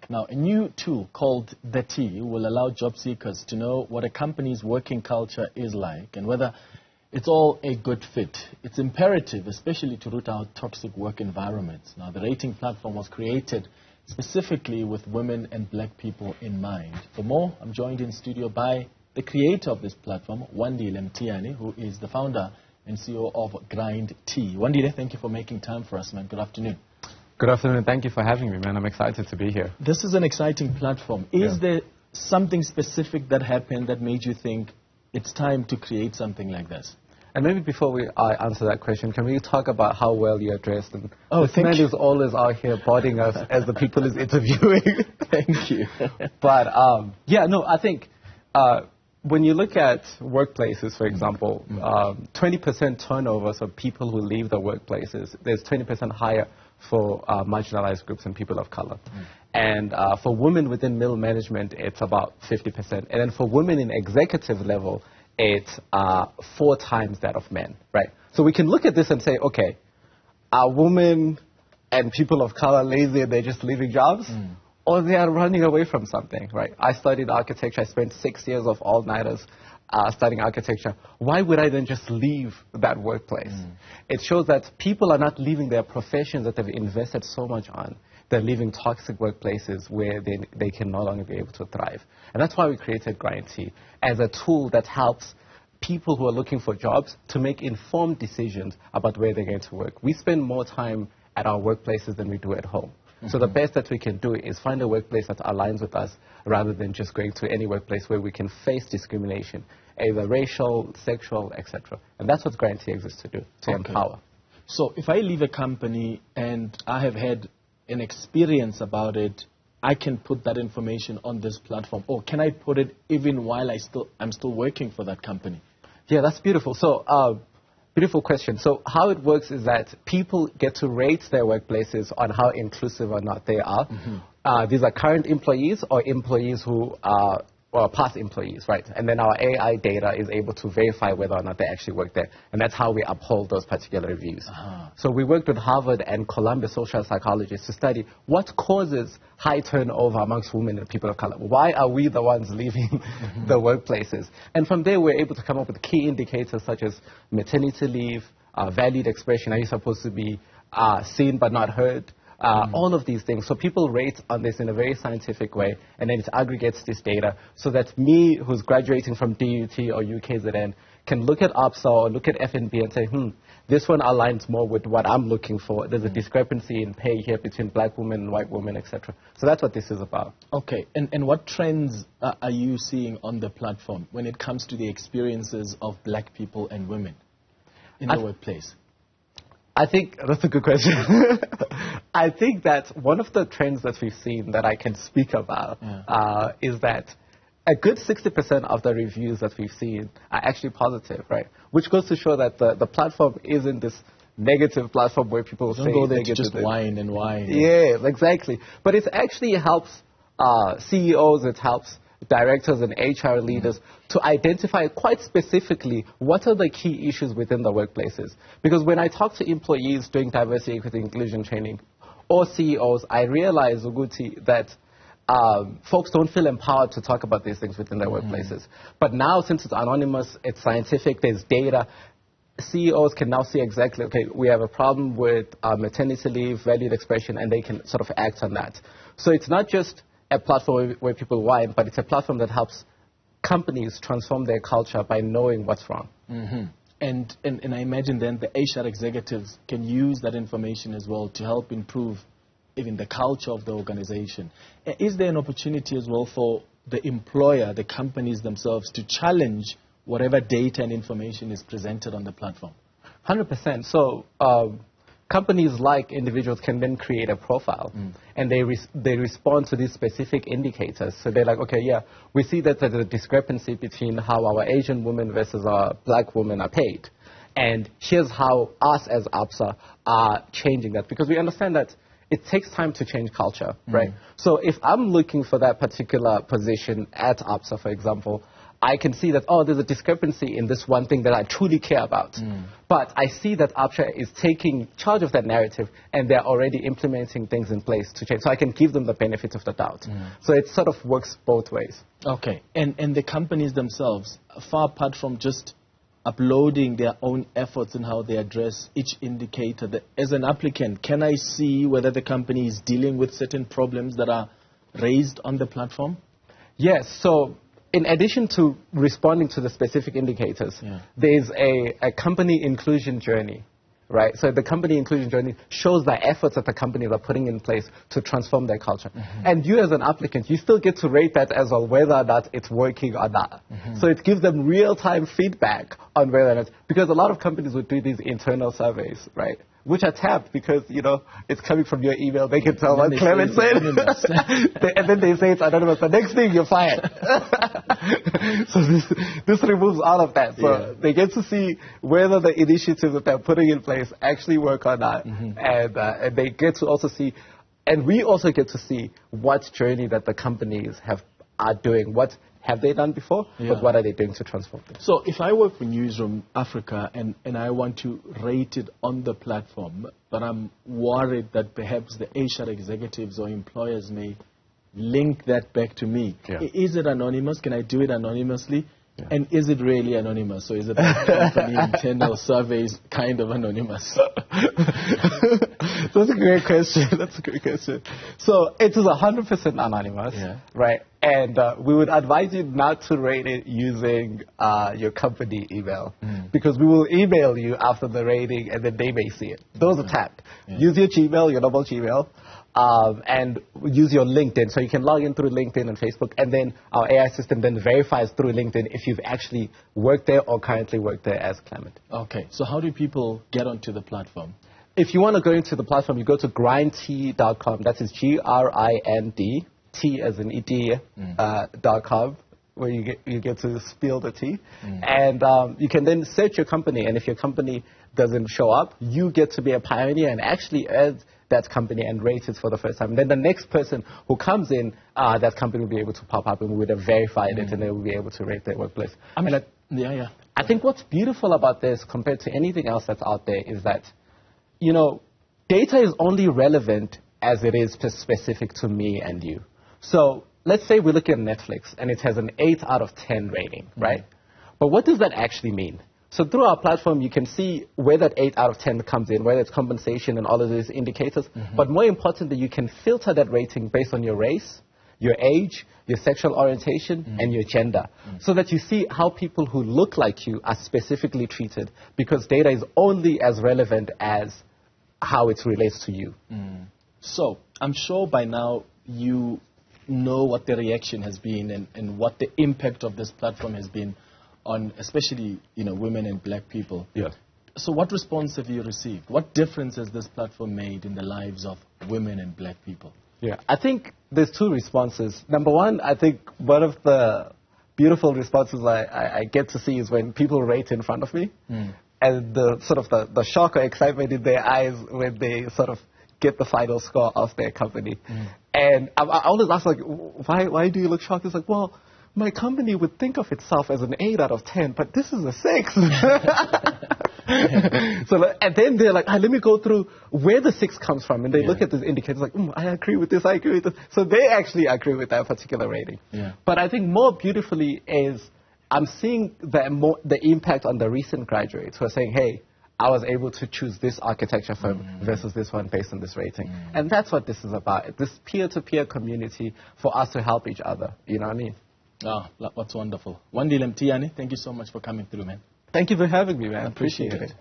Now, a new tool called The T will allow job seekers to know what a company's working culture is like and whether it's all a good fit. It's imperative, especially to root out toxic work environments. Now, the rating platform was created specifically with women and black people in mind. For more, I'm joined in studio by the creator of this platform, Wandile Mthiyane, who is the founder and CEO of Grind T. Wandile, thank you for making time for us, man. Good afternoon. Good afternoon, and thank you for having me, man. I'm excited to be here. This is an exciting platform. Is there something specific that happened that made you think it's time to create something like this? And maybe before I answer that question, can we talk about how well you're dressed? And this man is always out here prodding us as the people is interviewing. Thank you. But, I think when you look at workplaces, for example, 20% turnover, so people who leave the workplaces, there's 20% higher for marginalized groups and people of color. And for women within middle management, it's about 50%. And then for women in executive level, it's 4 times that of men, right? So we can look at this and say, okay, are women and people of color lazy and they're just leaving jobs? Or they are running away from something, right? I studied architecture. I spent 6 years of all-nighters studying architecture. Why would I then just leave that workplace? It shows that people are not leaving their professions that they've invested so much on. They're leaving toxic workplaces where they can no longer be able to thrive. And that's why we created Grind T as a tool that helps people who are looking for jobs to make informed decisions about where they're going to work. We spend more time at our workplaces than we do at home. So the best that we can do is find a workplace that aligns with us rather than just going to any workplace where we can face discrimination, either racial, sexual, etc. And that's what Grind T exists to do, to empower. So if I leave a company and I have had an experience about it, I can put that information on this platform, or can I put it even while I'm still working for that company? Yeah, that's beautiful. So, beautiful question. So how it works is that people get to rate their workplaces on how inclusive or not they are. These are current employees or employees who are past employees, right? And then our AI data is able to verify whether or not they actually work there. And that's how we uphold those particular reviews. So we worked with Harvard and Columbia social psychologists to study what causes high turnover amongst women and people of color. Why are we the ones leaving the workplaces? And from there, we're able to come up with key indicators such as maternity leave, valued expression. Are you supposed to be seen but not heard? All of these things. So people rate on this in a very scientific way, and then it aggregates this data so that me, who's graduating from DUT or UKZN, can look at APSA or look at FNB and say, this one aligns more with what I'm looking for. There's a discrepancy in pay here between black women and white women, etc. So that's what this is about. Okay, and what trends are you seeing on the platform when it comes to the experiences of black people and women in the workplace? I think that's a good question. I think that one of the trends that we've seen that I can speak about is that a good 60% of the reviews that we've seen are actually positive, right? Which goes to show that the platform isn't this negative platform where people say go there to just whine and whine. Yeah, exactly. But it actually helps CEOs, it helps directors and HR leaders to identify quite specifically what are the key issues within the workplaces. Because when I talk to employees doing diversity, equity, inclusion training, or CEOs, I realize, Uguti, that folks don't feel empowered to talk about these things within their workplaces. But now, since it's anonymous, it's scientific, there's data, CEOs can now see exactly, okay, we have a problem with maternity leave, valued expression, and they can sort of act on that. So it's not just a platform where people whine, but it's a platform that helps companies transform their culture by knowing what's wrong. And I imagine then the HR executives can use that information as well to help improve even the culture of the organization. Is there an opportunity as well for the employer, the companies themselves, to challenge whatever data and information is presented on the platform? 100%. So companies like individuals can then create a profile and they respond to these specific indicators. So they're like, okay, yeah, we see that there's a discrepancy between how our Asian women versus our black women are paid. And here's how us as APSA are changing that. Because we understand that it takes time to change culture, right? So if I'm looking for that particular position at APSA, for example, I can see that, oh, there's a discrepancy in this one thing that I truly care about. But I see that Upshare is taking charge of that narrative, and they're already implementing things in place to change. So I can give them the benefit of the doubt. So it sort of works both ways. Okay. And the companies themselves, far apart from just uploading their own efforts in how they address each indicator, as an applicant, can I see whether the company is dealing with certain problems that are raised on the platform? Yes. So in addition to responding to the specific indicators, there's a company inclusion journey, right? So the company inclusion journey shows the efforts that the companies are putting in place to transform their culture. And you as an applicant, you still get to rate that as well, whether or not it's working or not. So it gives them real-time feedback on whether or not, because a lot of companies would do these internal surveys, right? Which are tapped because, you know, it's coming from your email. They can tell what Clement said. And then they say it's anonymous. The next thing, you're fired. So this removes all of that. So they get to see whether the initiatives that they're putting in place actually work or not. And they get to also see, and we also get to see what journey that the companies are doing. What have they done before, but what are they doing to transform them? So if I work for Newzroom Afrika and I want to rate it on the platform, but I'm worried that perhaps the HR executives or employers may link that back to me. Is it anonymous? Can I do it anonymously? And is it really anonymous? So is it like company internal surveys kind of anonymous? That's a great question. That's a great question. So it is 100% anonymous, right? And we would advise you not to rate it using your company email, because we will email you after the rating, and then they may see it. Those are tapped. Use your Gmail, your normal Gmail. And use your LinkedIn. So you can log in through LinkedIn and Facebook, and then our AI system then verifies through LinkedIn if you've actually worked there or currently work there as Clement. Okay. So how do people get onto the platform? If you want to go into the platform, you go to grindT.com. That is GRIND, T as in ED, .com, where you get to spill the tea. And you can then search your company, and if your company doesn't show up, you get to be a pioneer and actually add that company and rate it for the first time. And then the next person who comes in, that company will be able to pop up, and we would have verified it, and they will be able to rate their workplace. I think what's beautiful about this compared to anything else that's out there is that, you know, data is only relevant as it is specific to me and you. So let's say we look at Netflix, and it has an 8 out of 10 rating, right? But what does that actually mean? So through our platform, you can see where that 8 out of 10 comes in, whether it's compensation and all of these indicators. But more importantly, you can filter that rating based on your race, your age, your sexual orientation, and your gender, so that you see how people who look like you are specifically treated, because data is only as relevant as how it relates to you. So I'm sure by now you know what the reaction has been and what the impact of this platform has been on especially, you know, women and black people. So what response have you received? What difference has this platform made in the lives of women and black people? I think there's two responses. Number one, I think one of the beautiful responses I get to see is when people rate in front of me, and the sort of the shock or excitement in their eyes when they sort of get the final score of their company. And I always ask, like, why do you look shocked? It's like, well, my company would think of itself as an 8 out of 10, but this is a 6. And then they're like, let me go through where the 6 comes from. And they look at these indicators like, I agree with this, I agree with this. So they actually agree with that particular rating. But I think more beautifully is I'm seeing the impact on the recent graduates who are saying, hey, I was able to choose this architecture firm versus this one based on this rating. And that's what this is about, this peer-to-peer community for us to help each other. You know what I mean? Oh, that's wonderful. Wandile Mthiyane, thank you so much for coming through, man. Thank you for having me, man. I appreciate it.